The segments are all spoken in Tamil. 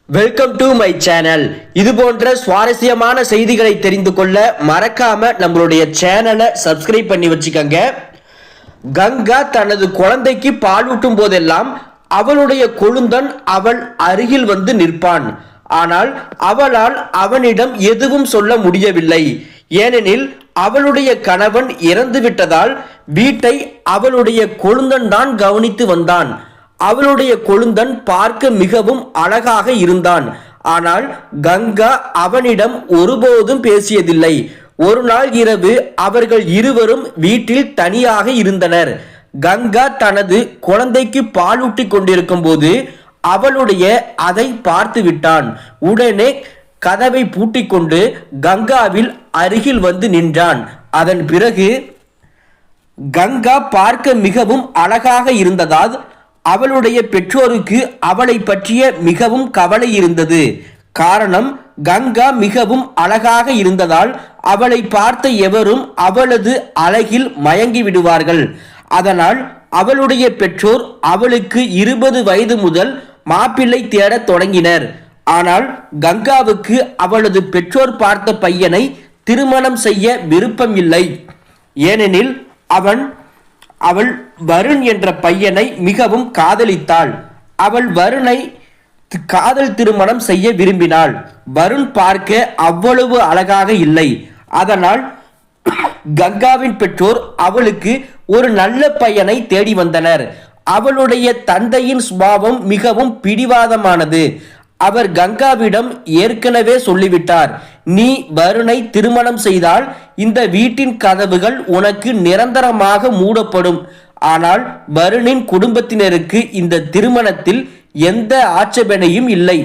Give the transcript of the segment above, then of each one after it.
Welcome to my channel. இது போன்ற சுவாரஸ்யமான செய்திகளை தெரிந்து கொள்ள மறக்காம நம்மளுடைய சேனலை சப்ஸ்கிரைப் பண்ணி வச்சுக்கோங்க. கங்கா தனது குழந்தைக்கு பாலூட்டும் போதெல்லாம் அவளுடைய கொழுந்தன் அவள் அருகில் வந்து நிற்பான். ஆனால் அவளால் அவனிடம் எதுவும் சொல்ல முடியவில்லை. ஏனெனில் அவளுடைய கணவன் இறந்து விட்டதால் வீட்டை அவளுடைய கொழுந்தன் தான் கவனித்து வந்தான். அவளுடைய கொழுந்தன் பார்க்க மிகவும் அழகாக இருந்தான். ஆனால் கங்கா அவனிடம் ஒருபோதும் பேசியதில்லை. ஒரு நாள் இரவு அவர்கள் இருவரும் வீட்டில் தனியாக இருந்தனர். கங்கா தனது குழந்தைக்கு பாலூட்டி கொண்டிருக்கும் போது அவளுடைய அதை பார்த்து விட்டான். உடனே கதவை பூட்டிக்கொண்டு கங்காவில் அருகில் வந்து நின்றான். அதன் பிறகு கங்கா பார்க்க மிகவும் அழகாக இருந்ததால் அவளுடைய பெற்றோருக்கு அவளை பற்றிய மிகவும் கவலை இருந்தது. காரணம், கங்கா மிகவும் அழகாக இருந்ததால் அவளை பார்த்த எவரும் அவளது அழகில் மயங்கி விடுவார்கள். அதனால் அவளுடைய பெற்றோர் அவளுக்கு 20 வயது முதல் மாப்பிள்ளை தேடத் தொடங்கினர். ஆனால் கங்காவுக்கு அவளது பெற்றோர் பார்த்த பையனை திருமணம் செய்ய விருப்பம் இல்லை. ஏனெனில் அவள் வருண் என்ற பையனை மிகவும் காதலித்தாள். அவள் வருணை காதல் திருமணம் செய்ய விரும்பினாள். வருண் பார்க்க அவ்வளவு அழகாக இல்லை. அதனால் கங்காவின் பெற்றோர் அவளுக்கு ஒரு நல்ல பையனை தேடி வந்தனர். அவளுடைய தந்தையின் சுபாவம் மிகவும் பிடிவாதமானது. அவர் கங்காவிடம் ஏற்கனவே சொல்லிவிட்டார், நீ வருணை திருமணம் செய்தால் இந்த வீட்டின் கதவுகள் உனக்கு நிரந்தரமாக மூடப்படும். ஆனால் வருணின் குடும்பத்தினருக்கு இந்த திருமணத்தில் எந்த ஆட்சேபனையும் இல்லை.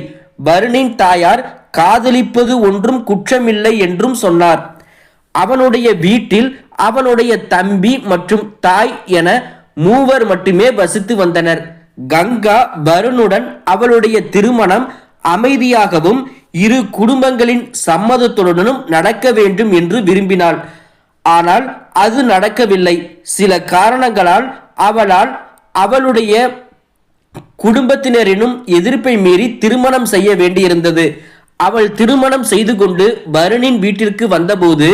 வருணின் தாயார் காதலிப்பது ஒன்றும் குற்றமில்லை என்றும் சொன்னார். அவனுடைய வீட்டில் அவனுடைய தம்பி மற்றும் தாய் என 3 மட்டுமே வசித்து வந்தனர். கங்கா வருணுடன் அவளுடைய திருமணம் அமைதியாகவும் இரு குடும்பங்களின் சம்மதத்துடனும் நடக்க வேண்டும் என்று விரும்பினாள். ஆனால் அது நடக்கவில்லை. சில காரணங்களால் அவளுடைய குடும்பத்தினரினும் எதிர்ப்பை மீறி திருமணம் செய்ய வேண்டியிருந்தது. அவள் திருமணம் செய்து கொண்டு வருணின் வீட்டிற்கு வந்தபோது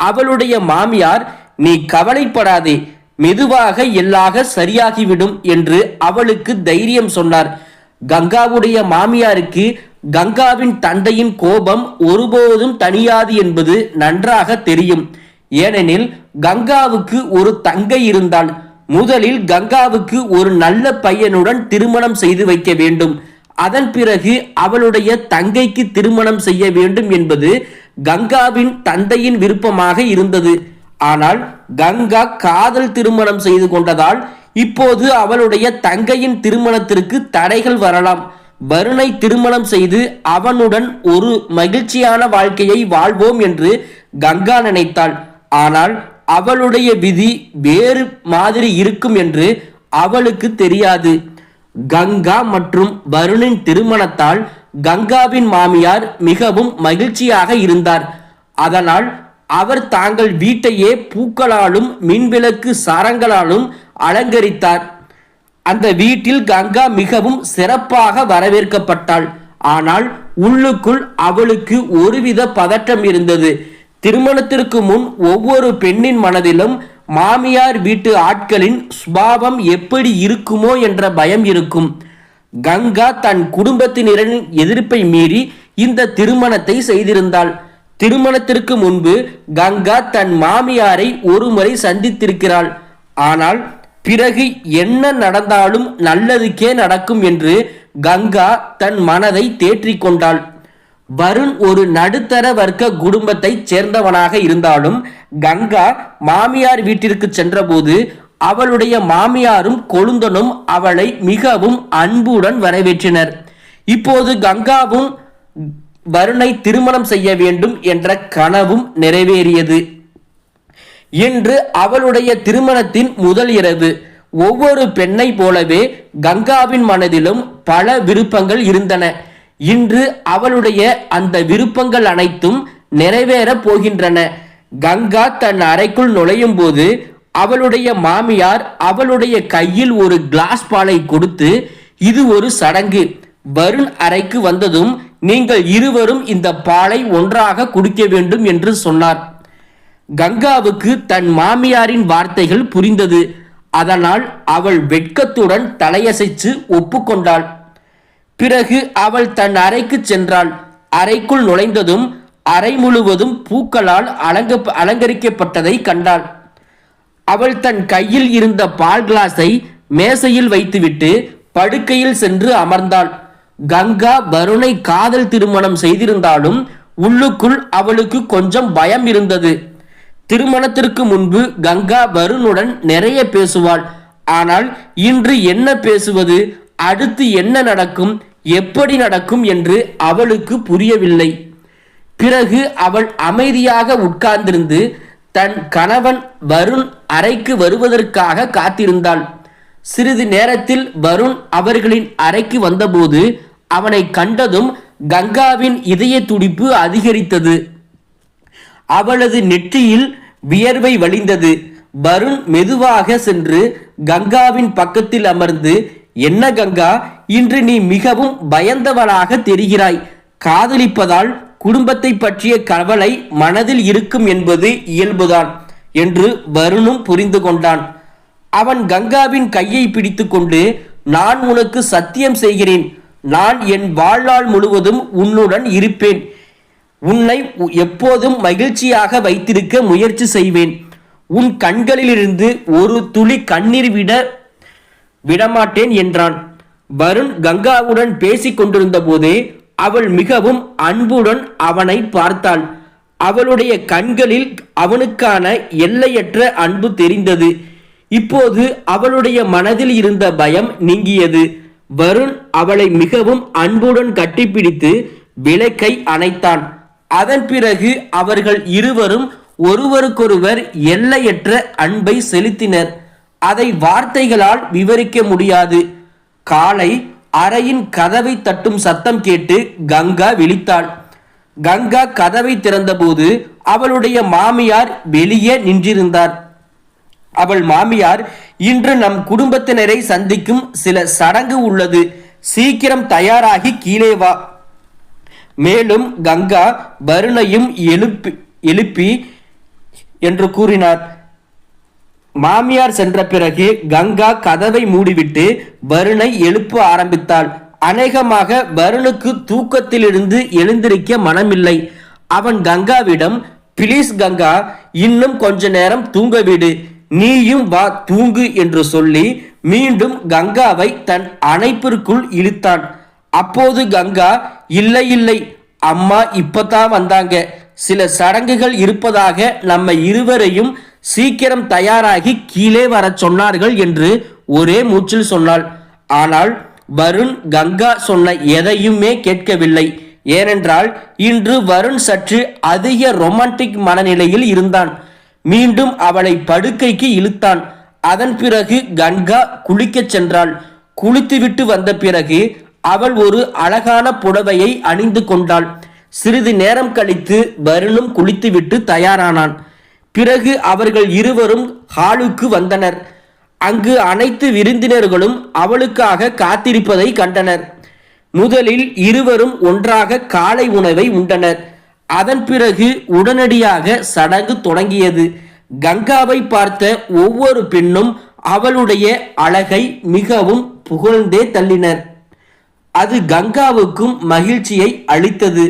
அவளுடைய மாமியார், நீ கவலைப்படாதே, மெதுவாக எல்லாம் சரியாகிவிடும் என்று அவளுக்கு தைரியம் சொன்னார். கங்காவுடைய மாமியாருக்கு கங்காவின் தந்தையின் கோபம் ஒருபோதும் தணியாது என்பது நன்றாக தெரியும். ஏனெனில் கங்காவுக்கு ஒரு தங்கை இருந்தாள். முதலில் கங்காவுக்கு ஒரு நல்ல பையனுடன் திருமணம் செய்து வைக்க வேண்டும். அதன் பிறகு அவளுடைய தங்கைக்கு திருமணம் செய்ய வேண்டும் என்பது கங்காவின் தந்தையின் விருப்பமாக இருந்தது. ஆனால் கங்கா காதல் திருமணம் செய்து கொண்டதால் இப்போது அவளுடைய தங்கையின் திருமணத்திற்கு தடைகள் வரலாம். வருணை திருமணம் செய்து அவனுடன் ஒரு மகிழ்ச்சியான வாழ்க்கையை வாழ்வோம் என்று கங்கா நினைத்தாள். ஆனால் அவளுடைய விதி வேறு மாதிரி இருக்கும் என்று அவளுக்கு தெரியாது. கங்கா மற்றும் வருணின் திருமணத்தால் கங்காவின் மாமியார் மிகவும் மகிழ்ச்சியாக இருந்தார். அதனால் அவர் தாங்கள் வீட்டையே பூக்களாலும் மின்விளக்கு சரங்களாலும் அலங்கரித்தார். அந்த வீட்டில் கங்கா மிகவும் சிறப்பாக வரவேற்கப்பட்டாள். ஆனால் உள்ளுக்குள் அவளுக்கு ஒருவித பதற்றம் இருந்தது. திருமணத்திற்கு முன் ஒவ்வொரு பெண்ணின் மனதிலும் மாமியார் வீட்டு ஆட்களின் சுபாவம் எப்படி இருக்குமோ என்ற பயம் இருக்கும். கங்கா தன் குடும்பத்தினரின் எதிர்ப்பை மீறி இந்த திருமணத்தை செய்திருந்தாள். திருமணத்திற்கு முன்பு கங்கா தன் மாமியாரை ஒருமுறை சந்தித்திருக்கிறாள். ஆனால் பிறகு என்ன நடந்தாலும் நல்லதுக்கே நடக்கும் என்று கங்கா தன் மனதை தேற்றிக் கொண்டாள். வருண் ஒரு நடுத்தர வர்க்க குடும்பத்தை சேர்ந்தவனாக இருந்தாலும் கங்கா மாமியார் வீட்டிற்கு சென்றபோது அவளுடைய மாமியாரும் கொழுந்தனும் அவளை மிகவும் அன்புடன் வரவேற்றனர். இப்போது கங்காவும் வருணை திருமணம் செய்ய வேண்டும் என்ற கனவும் நிறைவேறியது. இன்று அவளுடைய திருமணத்தின் முதல் இரவு. ஒவ்வொரு பெண்ணை போலவே கங்காவின் மனதிலும் பல விருப்பங்கள் இருந்தன. இன்று அவளுடைய அந்த விருப்பங்கள் அனைத்தும் நிறைவேறப் போகின்றன. கங்கா தன் அறைக்குள் நுழையும் போது அவளுடைய மாமியார் அவளுடைய கையில் ஒரு கிளாஸ் பாலை கொடுத்து, இது ஒரு சடங்கு, வருண் அறைக்கு வந்ததும் நீங்கள் இருவரும் இந்த பாலை ஒன்றாக குடிக்க வேண்டும் என்று சொன்னார். கங்காவுக்கு தன் மாமியாரின் வார்த்தைகள் புரிந்தது. அதனால் அவள் வெட்கத்துடன் தலையசைச்சு ஒப்புக்கொண்டாள். பிறகு அவள் தன் அறைக்கு சென்றாள். அறைக்குள் நுழைந்ததும் அறை முழுவதும் பூக்களால் அலங்கரிக்கப்பட்டதை கண்டாள். அவள் தன் கையில் இருந்த பால் கிளாஸை மேசையில் வைத்துவிட்டு படுக்கையில் சென்று அமர்ந்தாள். கங்கா வருணை காதல் திருமணம் செய்திருந்தாலும் உள்ளுக்குள் அவளுக்கு கொஞ்சம் பயம் இருந்தது. திருமணத்திற்கு முன்பு கங்கா வருணுடன் நிறைய பேசுவாள். ஆனால் இன்று என்ன பேசுவது, அடுத்து என்ன நடக்கும், எப்படி நடக்கும் என்று அவளுக்கு புரியவில்லை. பிறகு அவள் அமைதியாக உட்கார்ந்திருந்து தன் கணவன் வருண் அறைக்கு வருவதற்காக காத்திருந்தாள். சிறிது நேரத்தில் வருண் அவர்களின் அறைக்கு வந்தபோது அவனை கண்டதும் கங்காவின் இதய துடிப்பு அதிகரித்தது. அவளது நெற்றியில் வியர்வை வழிந்தது. வருண் மெதுவாக சென்று கங்காவின் பக்கத்தில் அமர்ந்து, என்ன கங்கா, இன்று நீ மிகவும் பயந்தவளாக தெரிகிறாய். காதலிப்பதால் குடும்பத்தை பற்றிய கவலை மனதில் இருக்கும் என்பது இயல்புதான் என்று வருணும் புரிந்து கொண்டான். அவன் கங்காவின் கையை பிடித்து கொண்டு, நான் உனக்கு சத்தியம் செய்கிறேன், நான் என் வாழ்நாள் முழுவதும் உன்னுடன் இருப்பேன். உன்னை எப்போதும் மகிழ்ச்சியாக வைத்திருக்க முயற்சி செய்வேன். உன் கண்களிலிருந்து ஒரு துளி கண்ணீர் விடமாட்டேன் என்றான். வருண் கங்காவுடன் பேசிக் கொண்டிருந்த போதே அவள் மிகவும் அன்புடன் அவனை பார்த்தாள். அவளுடைய கண்களில் அவனுக்கான எல்லையற்ற அன்பு தெரிந்தது. இப்போது அவளுடைய மனதில் இருந்த பயம் நீங்கியது. வருண் அவளை மிகவும் அன்புடன் கட்டிப்பிடித்து விளக்கை அணைத்தான். அதன் பிறகு அவர்கள் இருவரும் ஒருவருக்கொருவர் எல்லையற்ற அன்பை செலுத்தினர். அதை வார்த்தைகளால் விவரிக்க முடியாது. காலை அறையின் கதவை தட்டும் சத்தம் கேட்டு கங்கா விழித்தாள். கங்கா கதவை திறந்தபோது அவளுடைய மாமியார் வெளியே நின்றிருந்தார். அவள் மாமியார், இன்று நம் குடும்பத்தினரை சந்திக்கும் சில சடங்கு உள்ளது, சீக்கிரம் தயாராகி கீழே வா. மேலும் கங்கா வருணையும் எழுப்பி என்று கூறினார். மாமியார் சென்ற பிறகு கங்கா கதவை மூடிவிட்டு வருணை எழுப்ப ஆரம்பித்தாள். அநேகமாக வருணுக்கு தூக்கத்திலிருந்து எழுந்திருக்க மனமில்லை. அவன் கங்காவிடம், பிளீஸ் கங்கா, இன்னும் கொஞ்ச நேரம் தூங்கவிடு, நீயும் வா தூங்கு என்று சொல்லி மீண்டும் கங்காவை தன் அணைப்பிற்குள் இழுத்தான். அப்போது கங்கா, இல்லை இல்லை அம்மா இப்பதான் வந்தாங்க, சில சடங்குகள் இருப்பதாக நம்ம இருவரையும் சீக்கிரம் தயாராகி கீழே வர சொன்னார்கள் என்று ஒரே மூச்சில் சொன்னாள். ஆனால் வருண் கங்கா சொன்ன எதையுமே கேட்கவில்லை. ஏனென்றால் இன்று வருண் சற்று அதிக ரொமான்டிக் மனநிலையில் இருந்தான். மீண்டும் அவளை படுக்கைக்கு இழுத்தான். அதன் பிறகு கங்கா குளிக்கச் சென்றாள். குளித்துவிட்டு வந்த பிறகு அவள் ஒரு அழகான புடவையை அணிந்து கொண்டாள். சிறிது நேரம் கழித்து வருணும் குளித்துவிட்டு தயாரானான். பிறகு அவர்கள் இருவரும் ஹாலுக்கு வந்தனர். அங்கு அனைத்து விருந்தினர்களும் அவளுக்காக காத்திருப்பதை கண்டனர். முதலில் இருவரும் ஒன்றாக காலை உணவை உண்டனர். அதன் பிறகு உடனடியாக சடங்கு தொடங்கியது. கங்காவை பார்த்த ஒவ்வொரு பெண்ணும் அவளுடைய அழகை மிகவும் புகழ்ந்தே தள்ளினர். அது கங்காவுக்கும் மகிழ்ச்சியை அளித்தது.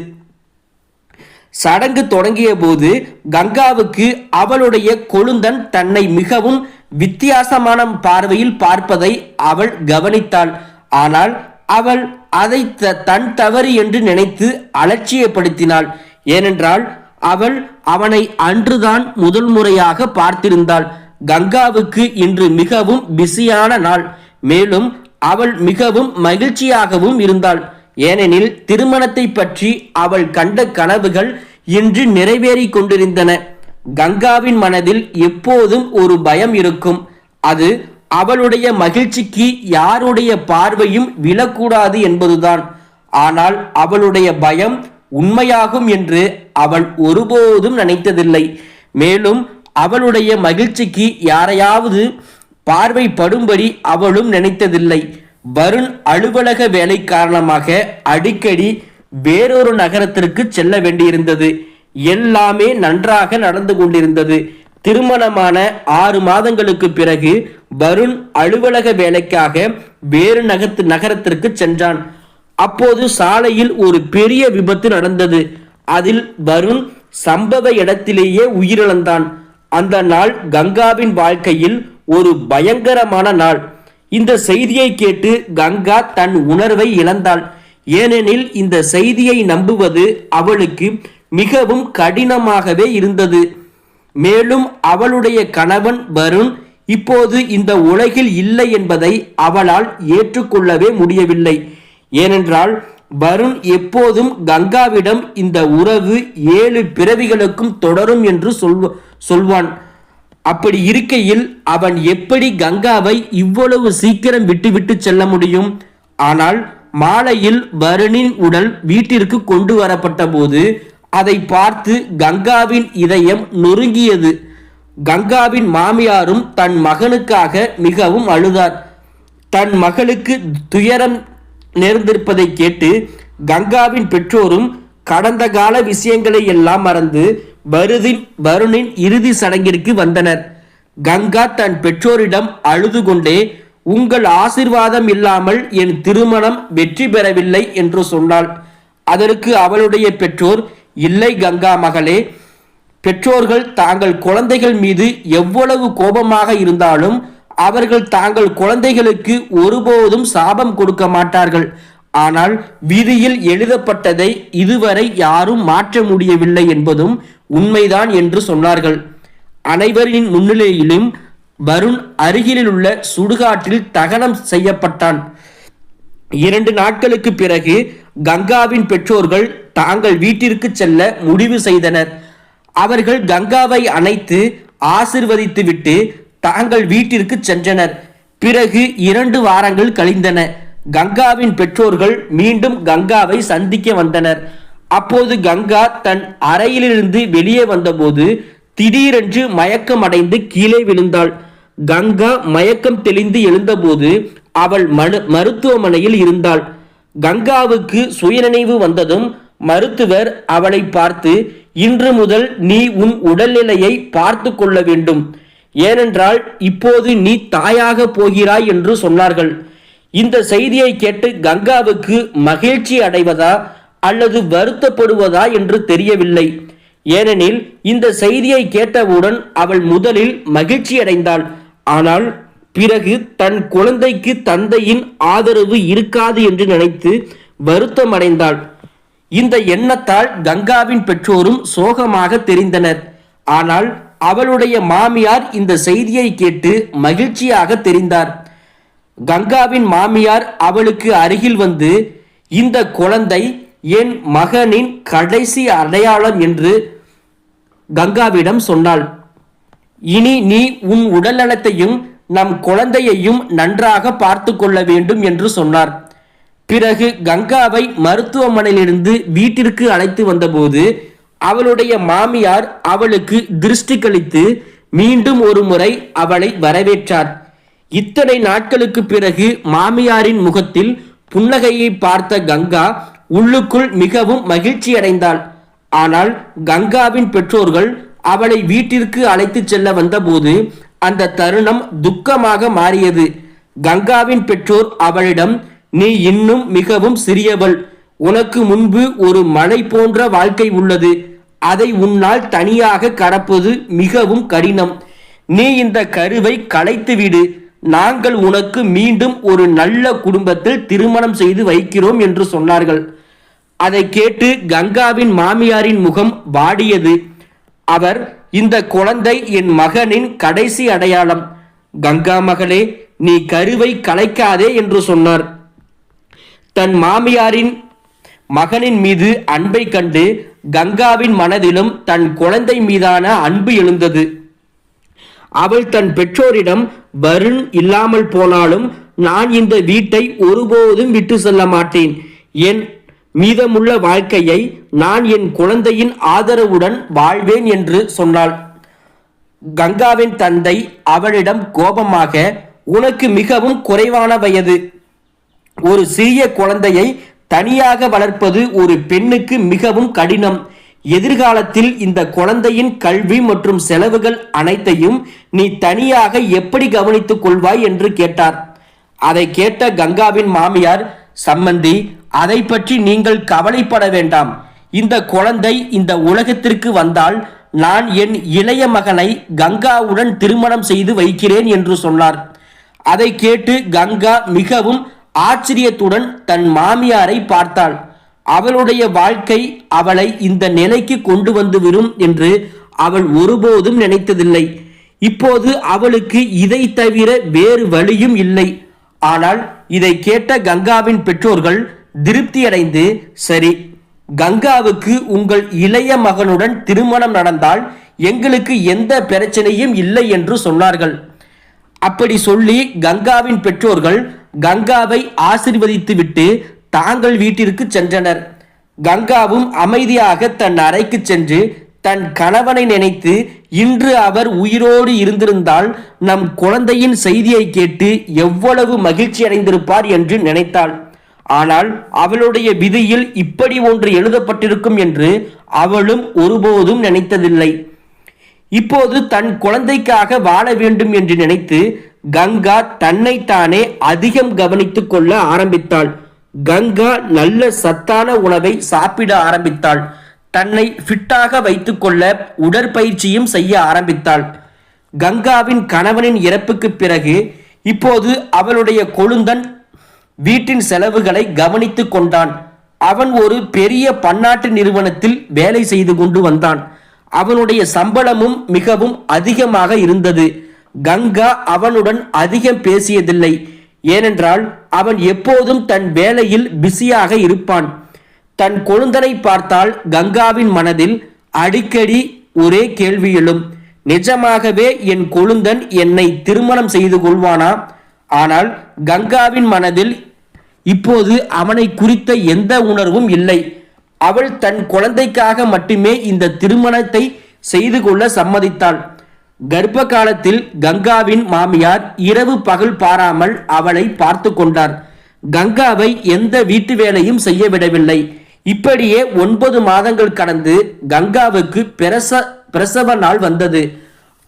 சடங்கு தொடங்கிய போது கங்காவுக்கு அவளுடைய கொழுந்தன் தன்னை மிகவும் வித்தியாசமான பார்வையில் பார்ப்பதை அவள் கவனித்தாள். ஆனால் அவள் அதை தன் தவறு என்று நினைத்து அலட்சியப்படுத்தினாள். ஏனென்றால் அவள் அவனை அன்றுதான் முதல் முறையாக பார்த்திருந்தாள். கங்காவுக்கு இன்று மிகவும் பிஸியான நாள். மேலும் அவள் மிகவும் மகிழ்ச்சியாகவும் இருந்தாள். ஏனெனில் திருமணத்தை பற்றி அவள் கண்ட கனவுகள் இன்று நிறைவேறி கொண்டிருந்தன. கங்காவின் மனதில் எப்போதும் ஒரு பயம் இருக்கும். அது அவளுடைய மகிழ்ச்சிக்கு யாருடைய பார்வையும் விழக்கூடாது என்பதுதான். ஆனால் அவளுடைய பயம் உண்மையாகும் என்று அவள் ஒருபோதும் நினைத்ததில்லை. மேலும் அவளுடைய மகிழ்ச்சிக்கு யாரையாவது பார்வைப்படும்படி அவளும் நினைத்ததில்லை. வருண் அலுவலக வேலை காரணமாக அடிக்கடி வேறொரு நகரத்திற்கு செல்ல வேண்டியிருந்தது. எல்லாமே நன்றாக நடந்து கொண்டிருந்தது. திருமணமான 6 மாதங்களுக்கு பிறகு வருண் அலுவலக வேலைக்காக வேறு நகரத்திற்கு சென்றான். அப்போது சாலையில் ஒரு பெரிய விபத்து நடந்தது. அதில் வருண் சம்பவ இடத்திலேயே உயிரிழந்தான். அந்த நாள் கங்காவின் வாழ்க்கையில் ஒரு பயங்கரமான நாள். இந்த செய்தியை கேட்டு கங்கா தன் உணர்வை இழந்தாள். ஏனெனில் இந்த செய்தியை நம்புவது அவளுக்கு மிகவும் கடினமாகவே இருந்தது. மேலும் அவளுடைய கணவன் வருண் இப்போது இந்த உலகில் இல்லை என்பதை அவளால் ஏற்றுக்கொள்ளவே முடியவில்லை. ஏனென்றால் வருண் எப்போதும் கங்காவிடம் இந்த உறவு 7 பிறவிகளுக்கும் தொடரும் என்று சொல்வான். அப்படி இருக்கையில் அவன் எப்படி கங்காவை இவ்வளவு சீக்கிரம் விட்டுவிட்டு செல்ல முடியும்? ஆனால் மாலையில் வருணின் உடல் வீட்டிற்கு கொண்டு வரப்பட்ட போது அதை பார்த்து கங்காவின் இதயம் நொறுங்கியது. கங்காவின் மாமியாரும் தன் மகனுக்காக மிகவும் அழுதார். தன் மகளுக்கு துயரம் நேர்ந்திருப்பதை கேட்டு கங்காவின் பெற்றோரும் கடந்த கால விஷயங்களை எல்லாம் மறந்து வருணின் இறுதி சடங்கிற்கு வந்தனர். கங்கா தன் பெற்றோரிடம் அழுது கொண்டே, உங்கள் ஆசிர்வாதம் இல்லாமல் என் திருமணம் வெற்றி பெறவில்லை என்று சொன்னாள். அதற்கு அவளுடைய பெற்றோர், இல்லை கங்கா மகளே, பெற்றோர்கள் தாங்கள் குழந்தைகள் மீது எவ்வளவு கோபமாக இருந்தாலும் அவர்கள் தாங்கள் குழந்தைகளுக்கு ஒருபோதும் சாபம் கொடுக்க மாட்டார்கள். ஆனால் விதியில் எழுதப்பட்டதை இதுவரை யாரும் மாற்ற முடியவில்லை என்பதும் உண்மைதான் என்று சொன்னார்கள். அனைவரின் முன்னிலையிலும் வருண் அருகில் உள்ள சுடுகாட்டில் தகனம் செய்யப்பட்டான். 2 நாட்களுக்கு பிறகு கங்காவின் பெற்றோர்கள் தாங்கள் வீட்டிற்கு செல்ல முடிவு செய்தனர். அவர்கள் கங்காவை அணைத்து ஆசிர்வதித்துவிட்டு தாங்கள் வீட்டிற்கு சென்றனர். பிறகு 2 வாரங்கள் கழிந்தன. கங்காவின் பெற்றோர்கள் மீண்டும் கங்காவை சந்திக்க வந்தனர். அப்போது கங்கா தன் அறையிலிருந்து வெளியே வந்தபோது திடீரென்று மயக்கம் அடைந்து கீழே விழுந்தாள். கங்கா மயக்கம் தெளிந்து எழுந்தபோது அவள் மருத்துவமனையில் இருந்தாள். கங்காவுக்கு சுயநினைவு வந்ததும் மருத்துவர் அவளை பார்த்து, இன்று முதல் நீ உன் உடல்நிலையை பார்த்து கொள்ள வேண்டும், ஏனென்றால் இப்போது நீ தாயாக போகிறாய் என்று சொன்னார்கள். இந்த செய்தியை கேட்டு கங்காவுக்கு மகிழ்ச்சி அடைவதா அல்லது வருத்தப்படுவதா என்று தெரியவில்லை. ஏனெனில் இந்த செய்தியை கேட்டவுடன் அவள் முதலில் மகிழ்ச்சி அடைந்தாள். ஆனால் பிறகு தன் குழந்தைக்கு தந்தையின் ஆதரவு இருக்காது என்று நினைத்து வருத்தம் அடைந்தாள். இந்த எண்ணத்தால் கங்காவின் பெற்றோரும் சோகமாக தெரிந்தனர். ஆனால் அவளுடைய மாமியார் இந்த செய்தியை கேட்டு மகிழ்ச்சியாக தெரிந்தார். கங்காவின் மாமியார் அவளுக்கு அருகில் வந்து, இந்த குழந்தை என் மகனின் கடைசி அடையாளம் என்று கங்காவிடம் சொன்னாள். இனி நீ உன் உடல்நலத்தையும் நம் குழந்தையையும் நன்றாக பார்த்து கொள்ள வேண்டும் என்று சொன்னார். பிறகு கங்காவை மருத்துவமனையிலிருந்து வீட்டிற்கு அழைத்து வந்தபோது அவளுடைய மாமியார் அவளுக்கு திருஷ்டி கழித்து மீண்டும் ஒரு முறை அவளை வரவேற்றார். இத்தனை நாட்களுக்கு பிறகு மாமியாரின் முகத்தில் புன்னகையை பார்த்த கங்கா உள்ளுக்குள் மிகவும் மகிழ்ச்சி அடைந்தாள். ஆனால் கங்காவின் பெற்றோர்கள் அவளை வீட்டிற்கு அழைத்து செல்ல வந்தபோது அந்த தருணம் துக்கமாக மாறியது. கங்காவின் பெற்றோர் அவளிடம், நீ இன்னும் மிகவும் சிறியவள், உனக்கு முன்பு ஒரு மலை போன்ற வாழ்க்கை உள்ளது, அதை உன்னால் தனியாக கடப்பது மிகவும் கடினம், நீ இந்த கருவை கலைத்துவிடு, நாங்கள் உனக்கு மீண்டும் ஒரு நல்ல குடும்பத்தில் திருமணம் செய்து வைக்கிறோம் என்று சொன்னார்கள். அதை கேட்டு கங்காவின் மாமியாரின் முகம் வாடியது. அவர், இந்த குழந்தை என் மகனின் கடைசி அடையாளம், கங்கா மகளே, நீ கருவை கலைக்காதே என்று சொன்னார். தன் மாமியாரின் மகனின் மீது அன்பை கண்டு கங்காவின் மனதிலும் தன் குழந்தை மீதான அன்பு எழுந்தது. அவள் தன் பெற்றோரிடம், வருண் இல்லாமல் போனாலும் நான் இந்த வீட்டை ஒருபோதும் விட்டு செல்ல மாட்டேன், என் மீதமுள்ள வாழ்க்கையை நான் என் குழந்தையின் ஆதரவுடன் வாழ்வேன் என்று சொன்னாள். கங்காவின் தந்தை அவளிடம் கோபமாக, உனக்கு மிகவும் குறைவான வயது, ஒரு சிறிய குழந்தையை தனியாக வளர்ப்பது ஒரு பெண்ணுக்கு மிகவும் கடினம். எதிர்காலத்தில் இந்த குழந்தையின் கல்வி மற்றும் செலவுகள் அனைத்தையும் நீ தனியாக எப்படி கவனித்துக் கொள்வாய் என்று கேட்டார். அதை கேட்ட கங்காவின் மாமியார், சம்மந்தி, அதை பற்றி நீங்கள் கவலைப்பட வேண்டாம். இந்த குழந்தை இந்த உலகத்திற்கு வந்தால் நான் என் இளைய மகனை கங்காவுடன் திருமணம் செய்து வைக்கிறேன் என்று சொன்னார். அதை கேட்டு கங்கா மிகவும் ஆச்சரியத்துடன் தன் மாமியாரை பார்த்தாள். அவளுடைய வாழ்க்கை அவளை இந்த நிலைக்கு கொண்டு வந்து விடும் என்று அவள் ஒருபோதும் நினைத்ததில்லை. இப்போது அவளுக்கு இதை தவிர வேறு வழியும் இல்லை. ஆனால் இதை கேட்ட கங்காவின் பெற்றோர்கள் திருப்தியடைந்து, சரி, கங்காவுக்கு உங்கள் இளைய மகனுடன் திருமணம் நடந்தால் எங்களுக்கு எந்த பிரச்சனையும் இல்லை என்று சொன்னார்கள். அப்படி சொல்லி கங்காவின் பெற்றோர்கள் கங்காவை ஆசீர்வதித்துவிட்டு தாங்கள் வீட்டிற்கு சென்றனர். கங்காவும் அமைதியாக தன் அறைக்கு சென்று தன் கணவனை நினைத்து, இன்று அவர் உயிரோடு இருந்திருந்தால் நம் குழந்தையின் செய்தியை கேட்டு எவ்வளவு மகிழ்ச்சி அடைந்திருப்பார் என்று நினைத்தாள். ஆனால் அவளுடைய விதியில் இப்படி ஒன்று எழுதப்பட்டிருக்கும் என்று அவளும் ஒருபோதும் நினைத்ததில்லை. இப்போது தன் குழந்தைக்காக வாழ வேண்டும் என்று நினைத்து கங்கா தன்னைத்தானே அதிகம் கவனித்துக் கொள்ள ஆரம்பித்தாள். கங்கா நல்ல சத்தான உணவை சாப்பிட ஆரம்பித்தாள். தன்னை ஃபிட்டாக வைத்துக் கொள்ள உடற்பயிற்சியும் செய்ய ஆரம்பித்தாள். கங்காவின் கணவனின் இறப்புக்கு பிறகு இப்போது அவளுடைய கொழுந்தன் வீட்டின் செலவுகளை கவனித்துக் கொண்டான். அவன் ஒரு பெரிய பன்னாட்டு நிறுவனத்தில் வேலை செய்து கொண்டு வந்தான். அவனுடைய சம்பளமும் மிகவும் அதிகமாக இருந்தது. கங்கா அவனுடன் அதிகம் பேசியதில்லை. ஏனென்றால் அவன் எப்போதும் தன் வேலையில் பிஸியாக இருப்பான். தன் கொழுந்தனை பார்த்தால் கங்காவின் மனதில் அடிக்கடி ஒரே கேள்வி எழும், நிஜமாகவே என் கொழுந்தன் என்னை திருமணம் செய்து கொள்வானா? ஆனால் கங்காவின் மனதில் இப்போது அவனை குறித்த எந்த உணர்வும் இல்லை. அவள் தன் குழந்தைக்காக மட்டுமே இந்த திருமணத்தை செய்து கொள்ள சம்மதித்தாள். கர்ப்ப காலத்தில் கங்காவின் மாமியார் இரவு பகல் பாராமல் அவளை பார்த்து கொண்டார். கங்காவை எந்த வீட்டு வேலையும் செய்ய விடவில்லை. இப்படியே 9 மாதங்கள் கடந்து கங்காவுக்கு பிரசவ நாள் வந்தது.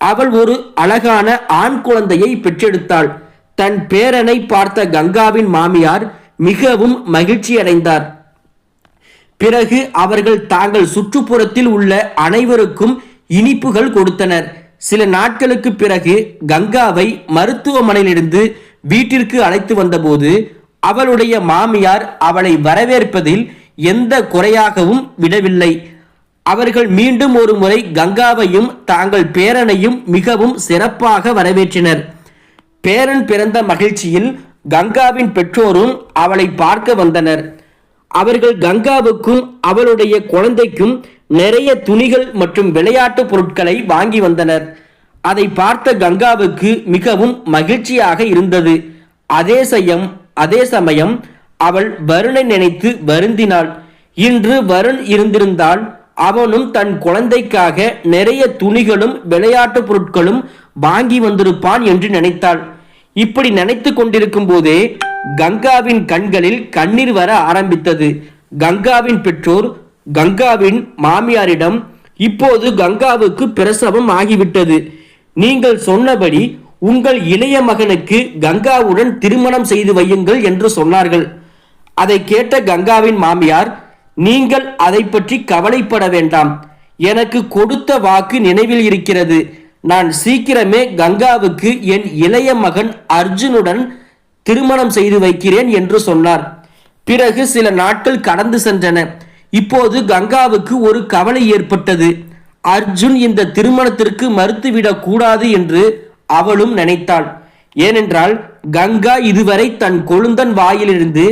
அவள் ஒரு அழகான ஆண் குழந்தையை பெற்றெடுத்தாள். தன் பேரனை பார்த்த கங்காவின் மாமியார் மிகவும் மகிழ்ச்சி அடைந்தார். பிறகு அவர்கள் தாங்கள் சுற்றுப்புறத்தில் உள்ள அனைவருக்கும் இனிப்புகள் கொடுத்தனர். சில நாட்களுக்கு பிறகு கங்காவை மருத்துவமனையிலிருந்து வீட்டிற்கு அழைத்து வந்தபோது அவளுடைய மாமியார் அவளை வரவேற்பதில் எந்த குறையாகவும் விடவில்லை. அவர்கள் மீண்டும் ஒரு முறை கங்காவையும் தாங்கள் பேரனையும் மிகவும் சிறப்பாக வரவேற்றனர். பேரன் பிறந்த மகிழ்ச்சியில் கங்காவின் பெற்றோரும் அவளை பார்க்க வந்தனர். அவர்கள் கங்காவுக்கும் அவளுடைய குழந்தைக்கும் நிறைய துணிகள் மற்றும் விளையாட்டு பொருட்களை வாங்கி வந்தனர். அதை பார்த்த கங்காவுக்கு மிகவும் மகிழ்ச்சியாக இருந்தது. அதே சமயம் அவள் வருணை நினைத்து வருந்தினாள். இன்று வருண் இருந்திருந்தால் அவனும் தன் குழந்தைக்காக நிறைய துணிகளும் விளையாட்டு பொருட்களும் வாங்கி வந்திருப்பான் என்று நினைத்தாள். இப்படி நினைத்து கொண்டிருக்கும் போதே கங்காவின் கண்களில் கண்ணீர் வர ஆரம்பித்தது. கங்காவின் பெற்றோர் கங்காவின் மாமியாரிடம், இப்போது கங்காவுக்கு பிரசவம் ஆகிவிட்டது. நீங்கள் சொன்னபடி உங்கள் இளைய மகனுக்கு கங்காவுடன் திருமணம் செய்து வையுங்கள் என்று சொன்னார்கள். அதை கேட்ட கங்காவின் மாமியார், நீங்கள் அதை பற்றி கவலைப்பட வேண்டாம். எனக்கு கொடுத்த வாக்கு நினைவில் இருக்கிறது. நான் சீக்கிரமே கங்காவுக்கு என் இளைய மகன் அர்ஜுனுடன் திருமணம் செய்து வைக்கிறேன் என்று சொன்னார். பிறகு சில நாட்கள் கடந்து சென்றன. இப்போது கங்காவுக்கு ஒரு கவலை ஏற்பட்டது. அர்ஜுன் இந்த திருமணத்திற்கு மறுத்துவிடக் கூடாது என்று அவளும் நினைத்தாள். ஏனென்றால் கங்கா இதுவரை தன் கொழுந்தன் வாயிலிருந்து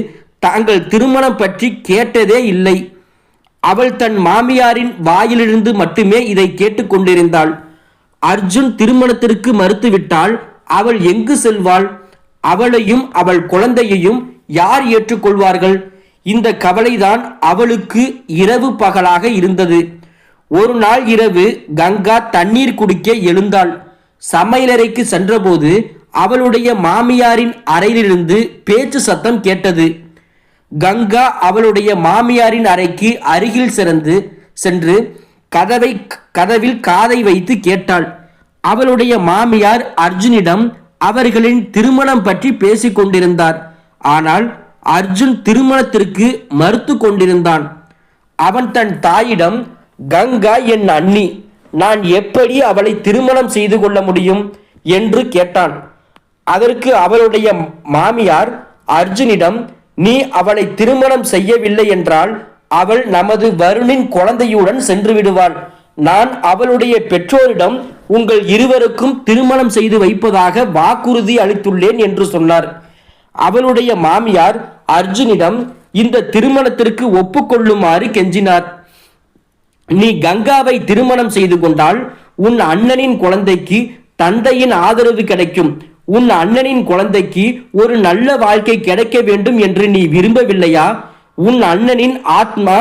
தாங்கள் திருமணம் பற்றி கேட்டதே இல்லை. அவள் தன் மாமியாரின் வாயிலிருந்து மட்டுமே இதை கேட்டுக்கொண்டிருந்தாள். அர்ஜுன் திருமணத்திற்கு மறுத்துவிட்டால் அவள் எங்கு செல்வாள்? அவளையும் அவள் குழந்தையையும் யார் ஏற்றுக்கொள்வார்கள்? இந்த கவலைதான் அவளுக்கு இரவு பகலாக இருந்தது. ஒரு நாள் இரவு கங்கா தண்ணீர் குடிக்க எழுந்தாள். சமையலறைக்கு சென்றபோது அவளுடைய மாமியாரின் அறையிலிருந்து பேச்சு சத்தம் கேட்டது. கங்கா அவளுடைய மாமியாரின் அறைக்கு அருகில் சென்று கதவில் காதை வைத்து கேட்டாள். அவளுடைய மாமியார் அர்ஜுனிடம் அவர்களின் திருமணம் பற்றி பேசிக் கொண்டிருந்தார். ஆனால் அர்ஜுன் திருமணத்திற்கு மறுத்து கொண்டிருந்தான். அவன் தன் தாயிடம், கங்கா என் அண்ணி, நான் எப்படி அவளை திருமணம் செய்து கொள்ள முடியும் என்று கேட்டான். அதற்கு அவளுடைய மாமியார் அர்ஜுனிடம், நீ அவளை திருமணம் செய்யவில்லை என்றால் அவள் நமது வருணின் குழந்தையுடன் சென்று விடுவாள். நான் அவளுடைய பெற்றோரிடம் உங்கள் இருவருக்கும் திருமணம் செய்து வைப்பதாக வாக்குறுதி அளித்துள்ளேன் என்று சொன்னார். அவளுடைய மாமியார் அர்ஜுனிடம் இந்த திருமணத்திற்கு ஒப்புக்கொள்ளுமாறு கெஞ்சினார். நீ கங்காவை திருமணம் செய்து கொண்டால் உன் அண்ணனின் குழந்தைக்கு தந்தையின் ஆதரவு கிடைக்கும். உன் அண்ணனின் குழந்தைக்கு ஒரு நல்ல வாழ்க்கை கிடைக்க வேண்டும் என்று நீ விரும்பவில்லையா? உன் அண்ணனின் ஆத்மா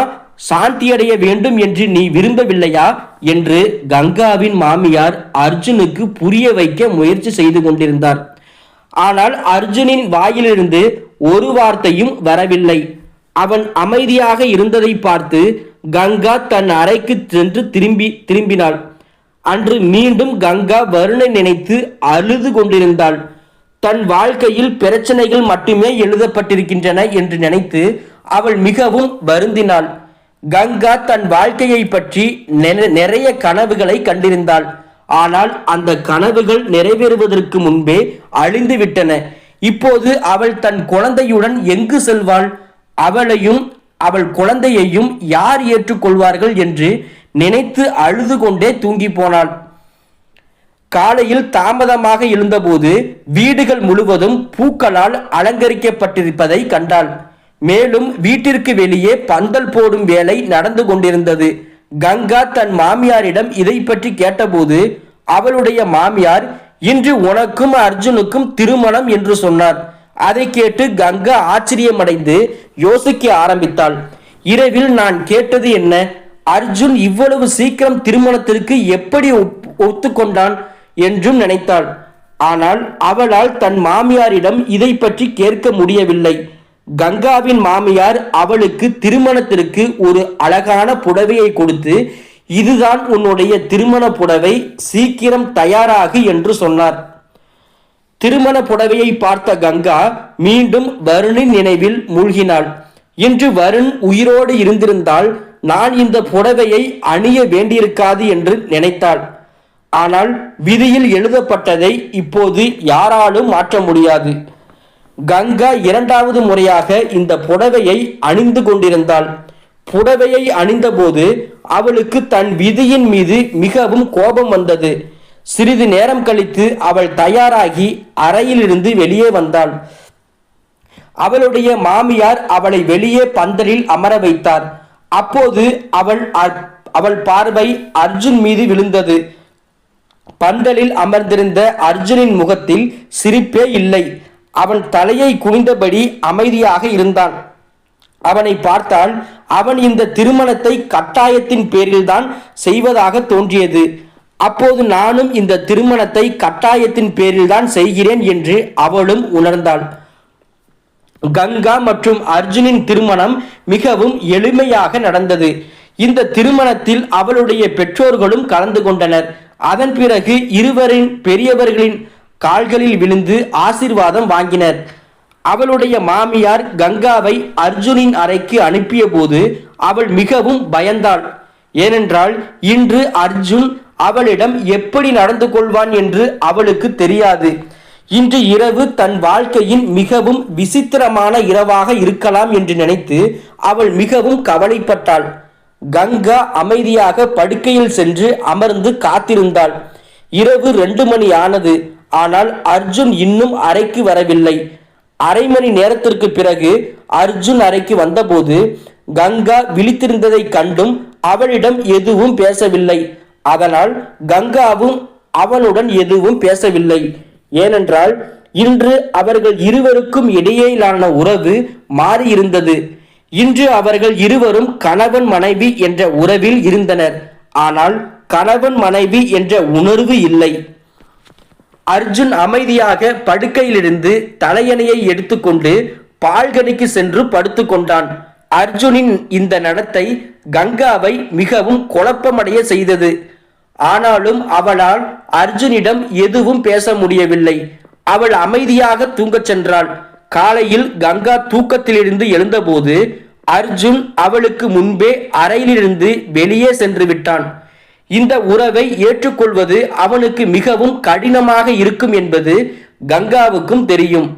சாந்தியடைய வேண்டும் என்று நீ விரும்பவில்லையா என்று கங்காவின் மாமியார் அர்ஜுனுக்கு புரிய வைக்க முயற்சி செய்து கொண்டிருந்தார். ஆனால் அர்ஜுனின் வாயிலிருந்து ஒரு வார்த்தையும் வரவில்லை. அவன் அமைதியாக இருந்ததை பார்த்து கங்கா தன் அறைக்கு சென்று திரும்பினாள். அன்று மீண்டும் கங்கா வருணை நினைத்து அழுது கொண்டிருந்தாள். தன் வாழ்க்கையில் பிரச்சனைகள் மட்டுமே எழுதப்பட்டிருக்கின்றன என்று நினைத்து அவள் மிகவும் வருந்தினாள். கங்கா தன் வாழ்க்கையை பற்றி நிறைய கனவுகளை கண்டிருந்தாள். ஆனால் அந்த கனவுகள் நிறைவேறுவதற்கு முன்பே அழிந்து விட்டன. இப்போது அவள் தன் குழந்தையுடன் எங்கு செல்வாள்? அவளையும் அவள் குழந்தையையும் யார் ஏற்றுக்கொள்வார்கள் என்று நினைத்து அழுது கொண்டே தூங்கி போனாள். காலையில் தாமதமாக எழுந்தபோது வீடுகள் முழுவதும் பூக்களால் அலங்கரிக்கப்பட்டிருப்பதை கண்டாள். மேலும் வீட்டிற்கு வெளியே பந்தல் போடும் வேலை நடந்து கொண்டிருந்தது. கங்கா தன் மாமியாரிடம் இதை பற்றி கேட்டபோது அவளுடைய மாமியார், இன்று உனக்கும் அர்ஜுனுக்கும் திருமணம் என்று சொன்னார். அதை கேட்டு கங்கா ஆச்சரியமடைந்து யோசிக்க ஆரம்பித்தாள். இரவில் நான் கேட்டது என்ன? அர்ஜுன் இவ்வளவு சீக்கிரம் திருமணத்திற்கு எப்படி ஒத்துக்கொண்டான் என்றும் நினைத்தாள். ஆனால் அவளால் தன் மாமியாரிடம் இதை பற்றி கேட்க முடியவில்லை. கங்காவின் மாமியார் அவளுக்கு திருமணத்திற்கு ஒரு அழகான புடவையை கொடுத்து, இதுதான் உன்னுடைய திருமண புடவை, சீக்கிரம் தயாராகு என்று சொன்னார். திருமண புடவையை பார்த்த கங்கா மீண்டும் வருணின் நினைவில் மூழ்கினாள். இன்று வருண் உயிரோடு இருந்திருந்தால் நான் இந்த புடவையை அணிய வேண்டியிருக்காது என்று நினைத்தாள். ஆனால் விதியில் எழுதப்பட்டதை இப்போது யாராலும் மாற்ற முடியாது. கங்கா இரண்டாவது முறையாக இந்த புடவையை அணிந்து கொண்டிருந்தாள். புடவையை அணிந்தபோது அவளுக்கு தன் விதியின் மீது மிகவும் கோபம் வந்தது. சிறிது நேரம் கழித்து அவள் தயாராகி அறையிலிருந்து வெளியே வந்தாள். அவளுடைய மாமியார் அவளை வெளியே பந்தலில் அமர வைத்தார். அப்போது அவள் பார்வை அர்ஜுன் மீது விழுந்தது. பந்தலில் அமர்ந்திருந்த அர்ஜுனின் முகத்தில் சிரிப்பே இல்லை. அவன் தலையை குனிந்தபடி அமைதியாக இருந்தான். அவனை பார்த்தால் அவன் இந்த திருமணத்தை கட்டாயத்தின் பேரில்தான் செய்வதாக தோன்றியது. அப்போது நானும் இந்த திருமணத்தை கட்டாயத்தின் பேரில்தான் செய்கிறேன் என்று அவளும் உணர்ந்தாள். கங்கா மற்றும் அர்ஜுனின் திருமணம் மிகவும் எளிமையாக நடந்தது. இந்த திருமணத்தில் அவளுடைய பெற்றோர்களும் கலந்து கொண்டனர். அதன் பிறகு இருவரின் பெரியவர்களின் கால்களில் விழுந்து ஆசீர்வாதம் வாங்கினர். அவளுடைய மாமியார் கங்காவை அர்ஜுனின் அறைக்கு அனுப்பிய போது அவள் மிகவும் பயந்தாள். ஏனென்றால் இன்று அர்ஜுன் அவளிடம் எப்படி நடந்து கொள்வான் என்று அவளுக்கு தெரியாது. இன்று இரவு தன் வாழ்க்கையின் மிகவும் விசித்திரமான இரவாக இருக்கலாம் என்று நினைத்து அவள் மிகவும் கவலைப்பட்டாள். கங்கா அமைதியாக படுக்கையில் சென்று அமர்ந்து காத்திருந்தாள். இரவு 2 மணி ஆனது. ஆனால் அர்ஜுன் இன்னும் அறைக்கு வரவில்லை. அரை மணி நேரத்திற்கு பிறகு அர்ஜுன் அறைக்கு வந்தபோது கங்கா விழித்திருந்ததை கண்டும் அவளிடம் எதுவும் பேசவில்லை. அதனால் கங்காவும் அவனுடன் எதுவும் பேசவில்லை. ஏனென்றால் இன்று அவர்கள் இருவருக்கும் இடையிலான உறவு மாறியிருந்தது. இன்று அவர்கள் இருவரும் கணவன் மனைவி என்ற உறவில் இருந்தனர். ஆனால் கணவன் மனைவி என்ற உணர்வு இல்லை. அர்ஜுன் அமைதியாக படுக்கையிலிருந்து தலையணையை எடுத்துக்கொண்டு பால்கனிக்கு சென்று படுத்து கொண்டான். அர்ஜுனின் இந்த நடத்தை கங்காவை மிகவும் குழப்பமடைய செய்தது. ஆனாலும் அவளால் அர்ஜுனிடம் எதுவும் பேச முடியவில்லை. அவள் அமைதியாக தூங்கச் சென்றாள். காலையில் கங்கா தூக்கத்திலிருந்து எழுந்தபோது அர்ஜுன் அவளுக்கு முன்பே அறையிலிருந்து வெளியே சென்று விட்டான். இந்த உறவை ஏற்றுக்கொள்வது அவனுக்கு மிகவும் கடினமாக இருக்கும் என்பது கங்காவுக்கும் தெரியும்.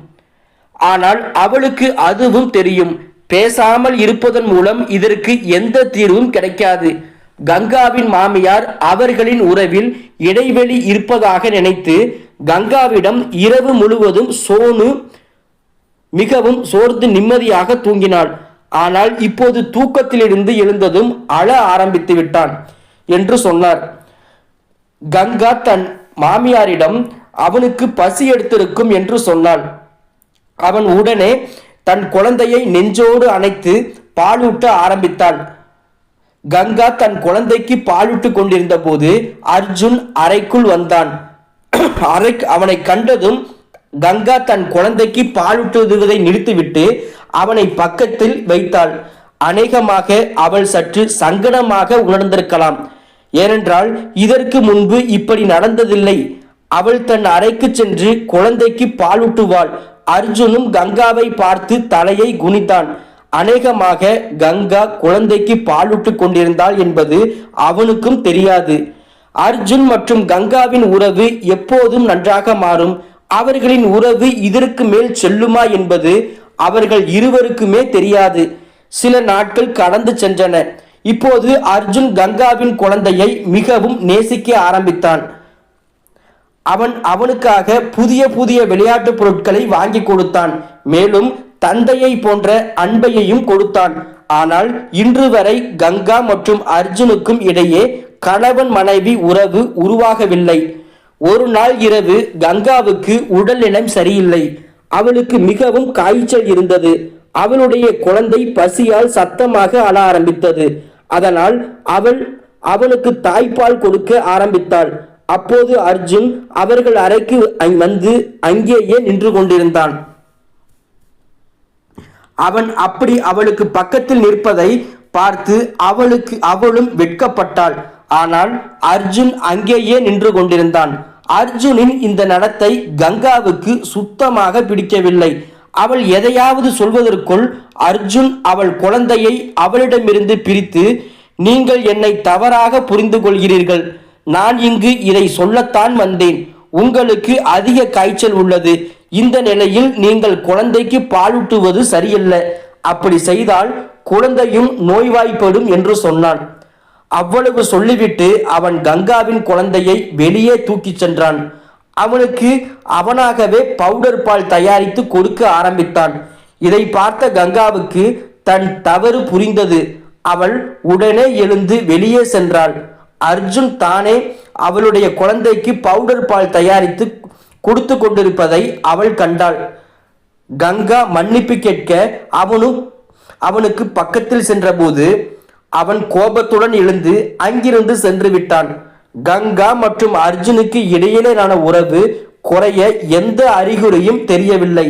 ஆனால் அவளுக்கு அதுவும் தெரியும். பேசாமல் இருப்பதன் மூலம் இதற்கு எந்த தீர்வும் கிடைக்காது. கங்காவின் மாமியார் அவர்களின் உறவில் இடைவெளி இருப்பதாக நினைத்து கங்காவிடம் இரவு முழுவதும் சோனு மிகவும் சோர்ந்து நிம்மதியாக தூங்கினாள். ஆனால் இப்போது தூக்கத்திலிருந்து எழுந்ததும் அழ ஆரம்பித்து விட்டான் என்று சொன்னார். கங்கா தன் மாமியாரிடம் அவனுக்கு பசி எடுத்திருக்கும் என்று சொன்னாள். அவன் உடனே தன் குழந்தையை நெஞ்சோடு அணைத்து பாலூட்ட ஆரம்பித்தாள். கங்கா தன் குழந்தைக்கு பாலூட்டு கொண்டிருந்த போது அர்ஜுன் அறைக்குள் வந்தான். அவனை கண்டதும் கங்கா தன் குழந்தைக்கு பாலூட்டுவதை நிறுத்திவிட்டு அவனை பக்கத்தில் வைத்தாள். அநேகமாக அவள் சற்று சங்கடமாக உணர்ந்திருக்கலாம். ஏனென்றால் இதற்கு முன்பு இப்படி நடந்ததில்லை. அவள் தன் அறைக்கு சென்று குழந்தைக்கு பாலூட்டுவாள். அர்ஜுனும் கங்காவை பார்த்து தலையை குனிந்தான். அநேகமாக கங்கா குழந்தைக்கு பாலூட்டு கொண்டிருந்தாள் என்பது அவனுக்கும் தெரியாது. அர்ஜுன் மற்றும் கங்காவின் உறவு எப்போதும் நன்றாக மாறும். அவர்களின் உறவு இதற்கு மேல் செல்லுமா என்பது அவர்கள் இருவருக்குமே தெரியாது. சில நாட்கள் கடந்து சென்றன. இப்போது அர்ஜுன் கங்காவின் குழந்தையை மிகவும் நேசிக்க ஆரம்பித்தான். அவனுக்காக புதிய புதிய விளையாட்டு பொருட்களை வாங்கி கொடுத்தான். மேலும் தந்தையை போன்ற அன்பையையும் கொடுத்தான். ஆனால் இன்று வரை கங்கா மற்றும் அர்ஜுனுக்கும் இடையே கணவன் மனைவி உறவு உருவாகவில்லை. ஒரு நாள் இரவு கங்காவுக்கு உடல்நலம் சரியில்லை. அவளுக்கு மிகவும் காய்ச்சல் இருந்தது. அவளுடைய குழந்தை பசியால் சத்தமாக அழ ஆரம்பித்தது. அதனால் அவனுக்கு தாய்ப்பால் கொடுக்க ஆரம்பித்தாள். அப்போது அர்ஜுன் அவர்கள் அறைக்கு வந்து அங்கேயே நின்று கொண்டிருந்தான். அவன் அப்படி அவளுக்கு பக்கத்தில் நிற்பதை பார்த்து அவளும் வெட்கப்பட்டாள். ஆனால் அர்ஜுன் அங்கேயே நின்று கொண்டிருந்தான். அர்ஜுனின் இந்த நடத்தை கங்காவுக்கு சுத்தமாக பிடிக்கவில்லை. அவள் எதையாவது சொல்வதற்குள் அர்ஜுன் அவள் குழந்தையை அவளிடமிருந்து பிரித்து, நீங்கள் என்னை தவறாக புரிந்து கொள்கிறீர்கள். நான் இங்கு இதை சொல்லத்தான் வந்தேன். உங்களுக்கு அதிக காய்ச்சல் உள்ளது. இந்த நிலையில் நீங்கள் குழந்தைக்கு பாலூட்டுவது சரியல்ல. அப்படி செய்தால் குழந்தையும் நோய்வாய்ப்படும் என்று சொன்னான். அவ்வளவு சொல்லிவிட்டு அவன் கங்காவின் குழந்தையை வெளியே தூக்கிச் சென்றான். அவனுக்கு அவனாகவே பவுடர் பால் தயாரித்து கொடுக்க ஆரம்பித்தான். இதை பார்த்த கங்காவுக்கு தன் தவறு புரிந்தது. அவள் உடனே எழுந்து வெளியே சென்றாள். அர்ஜுன் தானே அவளுடைய குழந்தைக்கு பவுடர் பால் தயாரித்து கொடுத்து கொண்டிருப்பதை அவள் கண்டாள். கங்கா மன்னிப்பு கேட்க அவனுக்கு பக்கத்தில் சென்றபோது அவன் கோபத்துடன் எழுந்து அங்கிருந்து சென்று விட்டான். கங்கா மற்றும் அர்ஜுனுக்கு இடையிலான உறவு குறைய எந்த அறிகுறியும் தெரியவில்லை.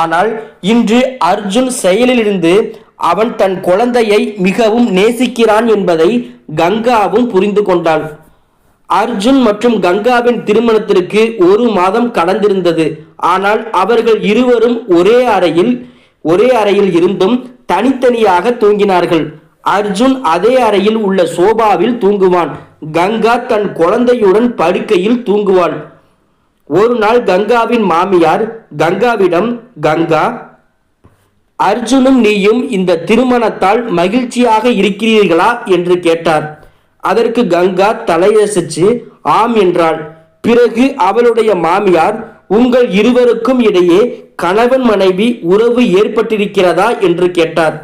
ஆனால் இன்று அர்ஜுன் செயலிலிருந்து அவன் தன் குழந்தையை மிகவும் நேசிக்கிறான் என்பதை கங்காவும் புரிந்து கொண்டாள். அர்ஜுன் மற்றும் கங்காவின் திருமணத்திற்கு 1 மாதம் கடந்திருந்தது. ஆனால் அவர்கள் இருவரும் ஒரே அறையில் இருந்தும் தனித்தனியாக தூங்கினார்கள். அர்ஜுன் அதே அறையில் உள்ள சோபாவில் தூங்குவான். கங்கா தன் குழந்தையுடன் படுக்கையில் தூங்குவாள். ஒரு நாள் கங்காவின் மாமியார் கங்காவிடம், கங்கா, அர்ஜுனும் நீயும் இந்த திருமணத்தால் மகிழ்ச்சியாக இருக்கிறீர்களா என்று கேட்டார். அதற்கு கங்கா தலையசைச்சு ஆம் என்றாள். பிறகு அவளுடைய மாமியார், உங்கள் இருவருக்கும் இடையே கணவன் மனைவி உறவு ஏற்பட்டிருக்கிறதா என்று கேட்டார்.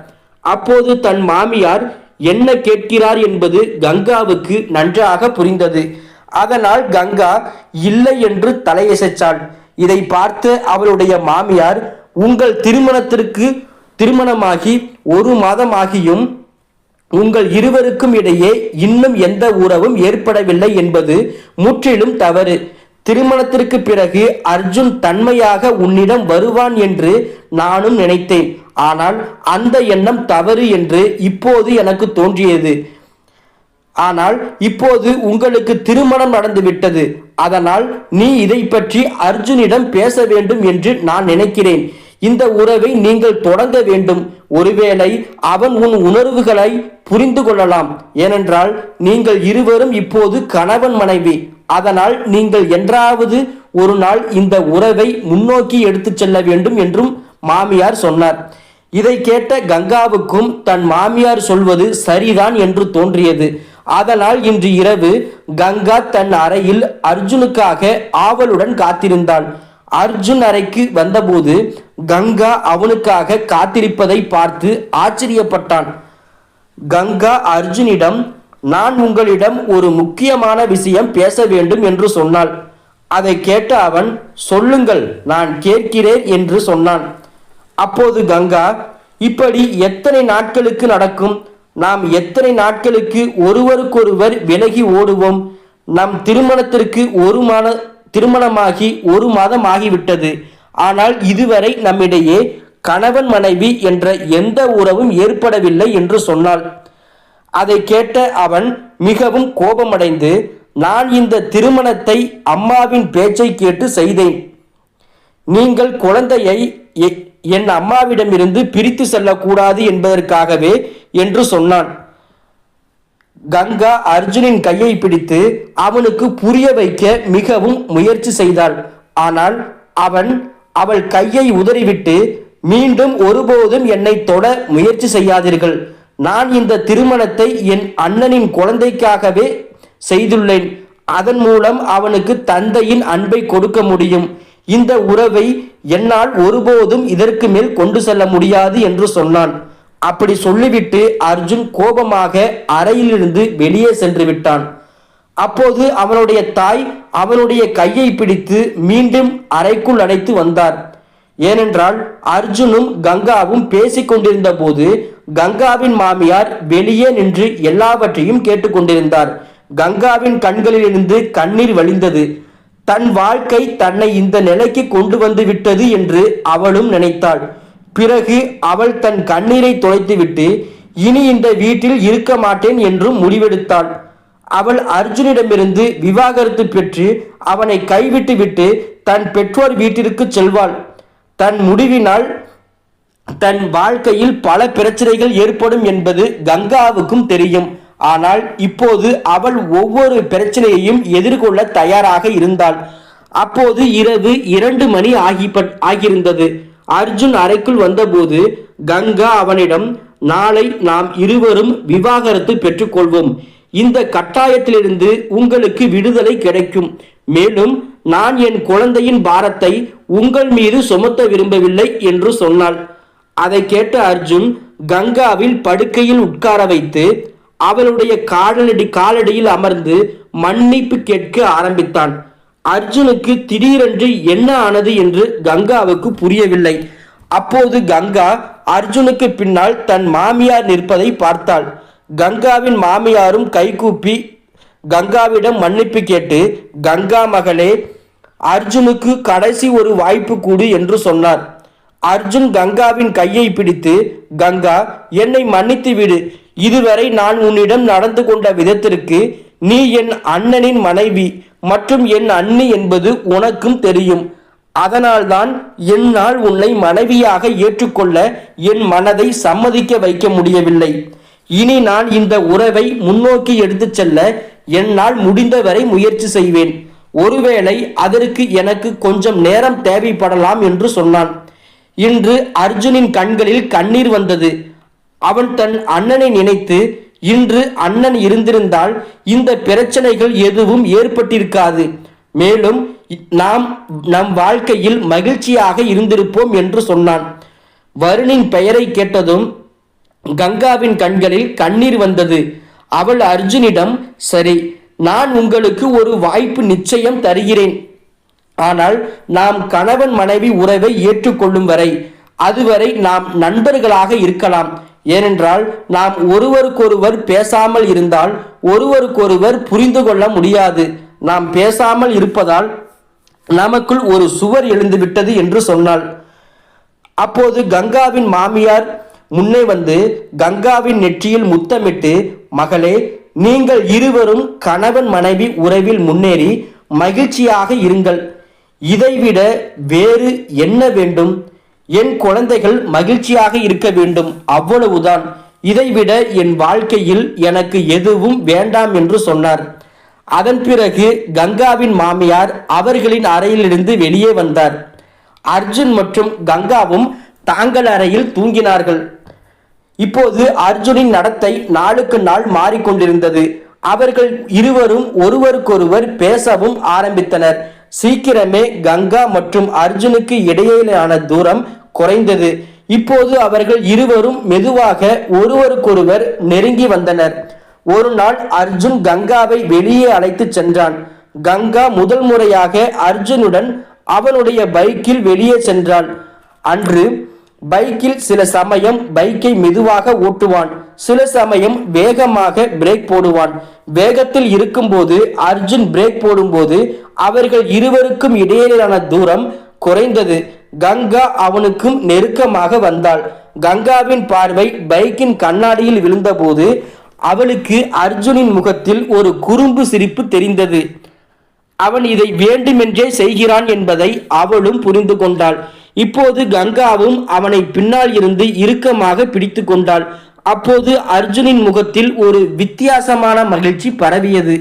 அப்போது தன் மாமியார் என்ன கேட்கிறார் என்பது கங்காவுக்கு நன்றாக புரிந்தது. அதனால் கங்கா இல்லை என்று தலையசைச்சாள். இதை பார்த்து அவளுடைய மாமியார், உங்கள் திருமணமாகி 1 மாதம் ஆகியும் உங்கள் இருவருக்கும் இடையே இன்னும் எந்த உறவும் ஏற்படவில்லை என்பது முற்றிலும் தவறு. திருமணத்திற்கு பிறகு அர்ஜுன் தன்மையாக உன்னிடம் வருவான் என்று நானும் நினைத்தேன். ஆனால் அந்த எண்ணம் தவறு என்று இப்போது எனக்கு தோன்றியது. ஆனால் இப்போது உங்களுக்கு திருமணம் நடந்துவிட்டது. அதனால் நீ இதை பற்றி அர்ஜுனிடம் பேச வேண்டும் என்று நான் நினைக்கிறேன். இந்த உறவை நீங்கள் தொடங்க வேண்டும். ஒருவேளை அவன் உன் உணர்வுகளை புரிந்து கொள்ளலாம். ஏனென்றால் நீங்கள் இருவரும் இப்போது கணவன் மனைவி. அதனால் நீங்கள் என்றாவது ஒரு நாள் இந்த உறவை முன்னோக்கி எடுத்துச் செல்ல வேண்டும் என்றும் மாமியார் சொன்னார். இதை கேட்ட கங்காவுக்கும் தன் மாமியார் சொல்வது சரிதான் என்று தோன்றியது. அதனால் இன்று இரவு கங்கா தன் அறையில் அர்ஜுனுக்காக ஆவலுடன் காத்திருந்தாள். அர்ஜுன் அறைக்கு வந்தபோது கங்கா அவனுக்காக காத்திருப்பதை பார்த்து ஆச்சரியப்பட்டான். கங்கா அர்ஜுனிடம், நான் உங்களிடம் ஒரு முக்கியமான விஷயம் பேச வேண்டும் என்று சொன்னாள். அதை கேட்ட அவன், சொல்லுங்கள், நான் கேட்கிறேன் என்று சொன்னான். அப்போது கங்கா, இப்படி எத்தனை நாட்களுக்கு நடக்கும்? நாம் எத்தனை நாட்களுக்கு ஒருவருக்கொருவர் விலகி ஓடுவோம்? நம் திருமணமாகி 1 மாதம் ஆகிவிட்டது. ஆனால் இதுவரை நம்மிடையே கணவன் மனைவி என்ற எந்த உறவும் ஏற்படவில்லை என்று சொன்னாள். அதை கேட்ட அவன் மிகவும் கோபமடைந்து, நான் இந்த திருமணத்தை அம்மாவின் பேச்சை கேட்டு செய்தேன். நீங்கள் குழந்தையை என் அம்மாவிடமிருந்து பிரித்து செல்லக்கூடாது என்பதற்காகவே என்று சொன்னான். கங்கா அர்ஜுனின் கையை பிடித்து அவனுக்கு புரிய வைக்க மிகவும் முயற்சி செய்தாள். ஆனால் அவள் கையை உதறிவிட்டு, மீண்டும் ஒருபோதும் என்னை தொட முயற்சி செய்யாதீர்கள். நான் இந்த திருமணத்தை என் அண்ணனின் குழந்தைக்காகவே செய்துள்ளேன். அதன் மூலம் அவனுக்கு தந்தையின் அன்பை கொடுக்க முடியும். இந்த உறவை என்னால் ஒருபோதும் இதற்கு மேல் கொண்டு செல்ல முடியாது என்று சொன்னான். அப்படி சொல்லிவிட்டு அர்ஜுன் கோபமாக அறையிலிருந்து வெளியே சென்று விட்டான். அப்போது அவனுடைய தாய் அவனுடைய கையை பிடித்து மீண்டும் அறைக்குள் அழைத்து வந்தார். ஏனென்றால் அர்ஜுனும் கங்காவும் பேசிக் கொண்டிருந்த போது கங்காவின் மாமியார் வெளியே நின்று எல்லாவற்றையும் கேட்டுக்கொண்டிருந்தார். கங்காவின் கண்களிலிருந்து கண்ணீர் வழிந்தது. தன் வாழ்க்கை தன்னை இந்த நிலைக்கு கொண்டு வந்து விட்டது என்று அவளும் நினைத்தாள். பிறகு அவள் தன் கண்ணீரை துடைத்துவிட்டு இனி இந்த வீட்டில் இருக்க மாட்டேன் என்றும் முடிவெடுத்தாள். அவள் அர்ஜுனிடமிருந்து விவாகரத்து பெற்று அவனை கைவிட்டு விட்டு தன் பெற்றோர் வீட்டிற்கு செல்வாள். தன் முடிவினால் தன் வாழ்க்கையில் பல பிரச்சனைகள் ஏற்படும் என்பது கங்காவுக்கும் தெரியும். ஆனால் இப்போது அவள் ஒவ்வொரு பிரச்சனையையும் எதிர்கொள்ள தயாராக இருந்தாள். அப்போது இரவு 2 மணி ஆகியிருந்தது. அர்ஜுன் அறைக்குள் வந்தபோது கங்கா அவனிடம், நாளை நாம் இருவரும் விவாகரத்து பெற்றுக்கொள்வோம். இந்த கட்டாயத்திலிருந்து உங்களுக்கு விடுதலை கிடைக்கும். மேலும் நான் என் குழந்தையின் பாரத்தை உங்கள் மீது சுமத்த விரும்பவில்லை என்று சொன்னாள். அதை கேட்ட அர்ஜுன் கங்காவில் படுக்கையில் உட்கார வைத்து அவளுடைய காலடியில் அமர்ந்து மன்னிப்பு கேட்க ஆரம்பித்தான். அர்ஜுனுக்கு திடீரென்று என்ன ஆனது என்று கங்காவுக்கு புரியவில்லை. அப்போது கங்கா அர்ஜுனுக்கு பின்னால் தன் மாமியார் நிற்பதை பார்த்தாள். கங்காவின் மாமியாரும் கைகூப்பி கங்காவிடம் மன்னிப்பு கேட்டு, கங்கா மகளே, அர்ஜுனுக்கு கடைசி ஒரு வாய்ப்பு கூடு என்று சொன்னார். அர்ஜுன் கங்காவின் கையை பிடித்து, கங்கா, என்னை மன்னித்து விடு. இதுவரை நான் உன்னிடம் நடந்து கொண்ட விதத்திற்கு நீ என் அண்ணனின் மனைவி மற்றும் என் அண்ணி என்பது உனக்கும் தெரியும். அதனால்தான் என்னால் உன்னை மனைவியாக ஏற்றுக்கொள்ள என் மனதை சம்மதிக்க வைக்க முடியவில்லை. இனி நான் இந்த உறவை முன்னோக்கி எடுத்துச் செல்ல என்னால் முடிந்தவரை முயற்சி செய்வேன். ஒருவேளை அதற்கு எனக்கு கொஞ்சம் நேரம் தேவைப்படலாம் என்று சொன்னான். இன்று அர்ஜுனின் கண்களில் கண்ணீர் வந்தது. அவன் தன் அண்ணனை நினைத்து, இன்று அண்ணன் இருந்திருந்தால் இந்த பிரச்சனைகள் எதுவும் ஏற்பட்டிருக்காது. மேலும் நாம் நம் வாழ்க்கையில் மகிழ்ச்சியாக இருந்திருப்போம் என்று சொன்னான். வருணின் பெயரை கேட்டதும் கங்காவின் கண்களில் கண்ணீர் வந்தது. அவள் அர்ஜுனிடம், சரி, நான் உங்களுக்கு ஒரு வாய்ப்பு நிச்சயம் தருகிறேன். ஆனால் நாம் கணவன் மனைவி உறவை ஏற்றுக்கொள்ளும் வரை, அதுவரை நாம் நண்பர்களாக இருக்கலாம். ஏனென்றால் நாம் ஒருவருக்கொருவர் பேசாமல் இருந்தால் ஒருவருக்கொருவர் புரிந்து கொள்ள முடியாது. நாம் பேசாமல் இருப்பதால் நமக்குள் ஒரு சுவர் எழுந்து விட்டது என்று சொன்னாள். அப்போது கங்காவின் மாமியார் முன்னே வந்து கங்காவின் நெற்றியில் முத்தமிட்டு, மகளே, நீங்கள் இருவரும் கணவன் மனைவி உறவில் முன்னேறி மகிழ்ச்சியாக இருங்கள். இதைவிட வேறு என்ன வேண்டும்? என் குழந்தைகள் மகிழ்ச்சியாக இருக்க வேண்டும், அவ்வளவுதான். இதைவிட என் வாழ்க்கையில் எனக்கு எதுவும் வேண்டாம் என்று சொன்னார். அதன் பிறகு கங்காவின் மாமியார் அவர்களின் அறையிலிருந்து வெளியே வந்தார். அர்ஜுன் மற்றும் கங்காவும் தாங்கள் அறையில் தூங்கினார்கள். இப்போது அர்ஜுனின் நடத்தை நாளுக்கு நாள் மாறிக்கொண்டிருந்தது. அவர்கள் இருவரும் ஒருவருக்கொருவர் பேசவும் ஆரம்பித்தனர். சீக்கிரமே கங்கா மற்றும் அர்ஜுனுக்கு இடையிலான தூரம் குறைந்தது. இப்போது அவர்கள் இருவரும் மெதுவாக ஒருவருக்கொருவர் நெருங்கி வந்தனர். ஒரு நாள் அர்ஜுன் கங்காவை வெளியே அழைத்து சென்றான். கங்கா முதல் முறையாக அர்ஜுனுடன் அவனுடைய பைக்கில் வெளியே சென்றான். அன்று பைக்கில் சில சமயம் பைக்கை மெதுவாக ஓட்டுவான், சில சமயம் வேகமாக பிரேக் போடுவான். வேகத்தில் இருக்கும்போது அர்ஜுன் பிரேக் போடும்போது அவர்கள் இருவருக்கும் இடையிலான தூரம் குறைந்தது. கங்கா அவனுக்கும் நெருக்கமாக வந்தாள். கங்காவின் பார்வை பைக்கின் கண்ணாடியில் விழுந்தபோது அவளுக்கு அர்ஜுனின் முகத்தில் ஒரு குறும்பு சிரிப்பு தெரிந்தது. அவன் இதை வேண்டுமென்றே செய்கிறான் என்பதை அவளும் புரிந்து கொண்டாள். இப்போது கங்காவும் அவனை பின்னால் இருந்து இறுக்கமாக பிடித்து கொண்டாள். அப்போது அர்ஜுனின் முகத்தில் ஒரு வித்தியாசமான மகிழ்ச்சி பரவியது.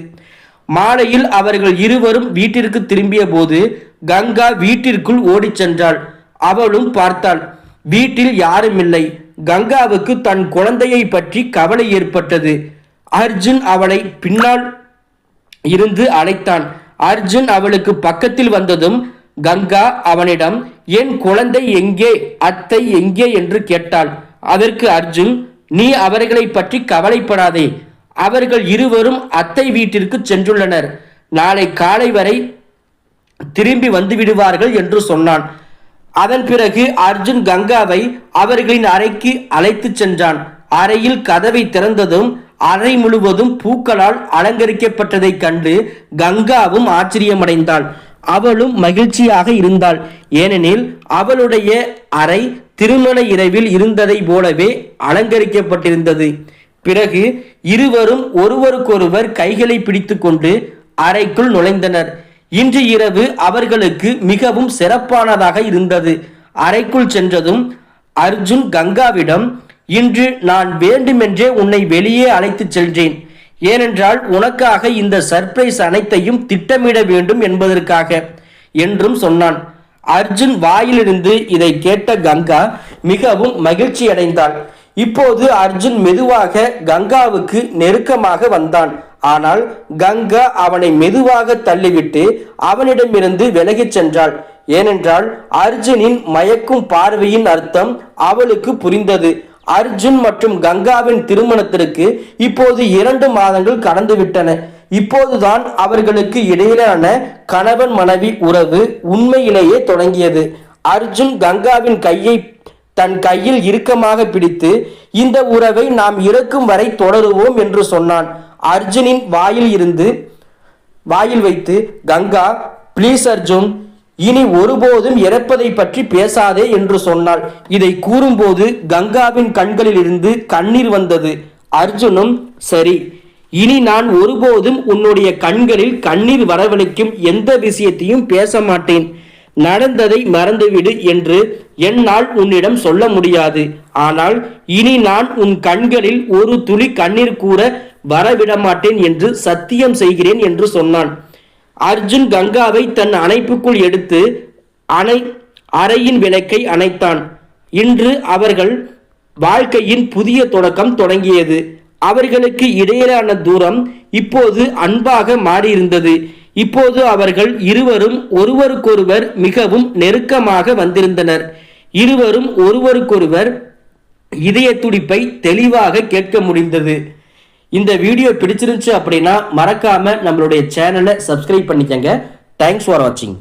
மாலையில் அவர்கள் இருவரும் வீட்டிற்கு திரும்பிய போது கங்கா வீட்டிற்குள் ஓடிச் சென்றாள். அவளும் பார்த்தாள், வீட்டில் யாரும் இல்லை. கங்காவுக்கு தன் குழந்தையை பற்றி கவலை ஏற்பட்டது. அர்ஜுன் அவளை பின்னால் இருந்து அழைத்தான். அர்ஜுன் அவளுக்கு பக்கத்தில் வந்ததும் கங்கா அவனிடம், என் குழந்தை எங்கே, அத்தை எங்கே என்று கேட்டாள். அதற்கு அர்ஜுன், நீ அவர்களை பற்றி கவலைப்படாதே, அவர்கள் இருவரும் அத்தை வீட்டிற்கு சென்றுள்ளனர். நாளை காலை வரை திரும்பி வந்து விடுவார்கள் என்று சொன்னான். அதன் பிறகு அர்ஜுன் கங்காவை அவர்களின் அறைக்கு அழைத்து சென்றான். அறையில் கதவை திறந்ததும் அறை முழுவதும் பூக்களால் அலங்கரிக்கப்பட்டதை கண்டு கங்காவும் ஆச்சரியமடைந்தாள். அவளும் மகிழ்ச்சியாக இருந்தாள். ஏனெனில் அவளுடைய அறை திருமண இரவில் இருந்ததை போலவே அலங்கரிக்கப்பட்டிருந்தது. பிறகு இருவரும் ஒருவருக்கொருவர் கைகளை பிடித்து கொண்டு அறைக்குள் நுழைந்தனர். இன்று இரவு அவர்களுக்கு மிகவும் சிறப்பானதாக இருந்தது. அறைக்குள் சென்றதும் அர்ஜுன் கங்காவிடம், இன்று நான் வேண்டுமென்றே உன்னை வெளியே அழைத்து சென்றேன். ஏனென்றால் உனக்காக இந்த சர்ப்ரைஸ் அனைத்தையும் திட்டமிட வேண்டும் என்பதற்காக என்றும் சொன்னான். அர்ஜுன் வாயிலிருந்து இதை கேட்ட கங்கா மிகவும் மகிழ்ச்சி அடைந்தாள். இப்போது அர்ஜுன் மெதுவாக கங்காவுக்கு நெருக்கமாக வந்தான். ஆனால் கங்கா அவனை மெதுவாக தள்ளிவிட்டு அவனிடமிருந்து விலகிச் சென்றாள். ஏனென்றால் அர்ஜுனின் மயக்கும் பார்வையின் அர்த்தம் அவளுக்கு புரிந்தது. அர்ஜுன் மற்றும் கங்காவின் திருமணத்திற்கு இப்போது 2 மாதங்கள் கடந்துவிட்டன. இப்போதுதான் அவர்களுக்கு இடையிலான கணவன் மனைவி உறவு உண்மையிலேயே தொடங்கியது. அர்ஜுன் கங்காவின் கையை தன் கையில் இறுக்கமாக பிடித்து, இந்த உறவை நாம் இறக்கும் வரை தொடருவோம் என்று சொன்னான். அர்ஜுனின் வாயில் வைத்து, கங்கா, பிளீஸ் அர்ஜுன், இனி ஒருபோதும் இறப்பதை பற்றி பேசாதே என்று சொன்னாள். இதை கூறும்போது கங்காவின் கண்களில் இருந்து கண்ணீர் வந்தது. அர்ஜுனும், சரி, இனி நான் ஒருபோதும் உன்னுடைய கண்களில் கண்ணீர் வரவழைக்கும் எந்த விஷயத்தையும் பேச மாட்டேன். நடந்ததை மறந்துவிடு என்று என்னால் உன்னிடம் சொல்ல முடியாது. ஆனால் இனி நான் உன் கண்களில் ஒரு துளி கண்ணீர் கூட வரவிட மாட்டேன் என்று சத்தியம் செய்கிறேன் என்று சொன்னான். அர்ஜுன் கங்காவை தன் அணைப்புக்குள் எடுத்து அறையின் விளக்கை அணைத்தான். இன்று அவர்கள் வாழ்க்கையின் புதிய தொடக்கம் தொடங்கியது. அவர்களுக்கு இடையிலான தூரம் இப்போது அன்பாக மாறியிருந்தது. இப்போது அவர்கள் இருவரும் ஒருவருக்கொருவர் மிகவும் நெருக்கமாக வந்திருந்தனர். இருவரும் ஒருவருக்கொருவர் இதய துடிப்பை தெளிவாக கேட்க முடிந்தது. இந்த வீடியோ பிடிச்சிருந்துச்சு அப்படின்னா மறக்காம நம்மளுடைய சேனலை சப்ஸ்கிரைப் பண்ணிக்கங்க. தேங்க்ஸ் ஃபார் வாட்சிங்.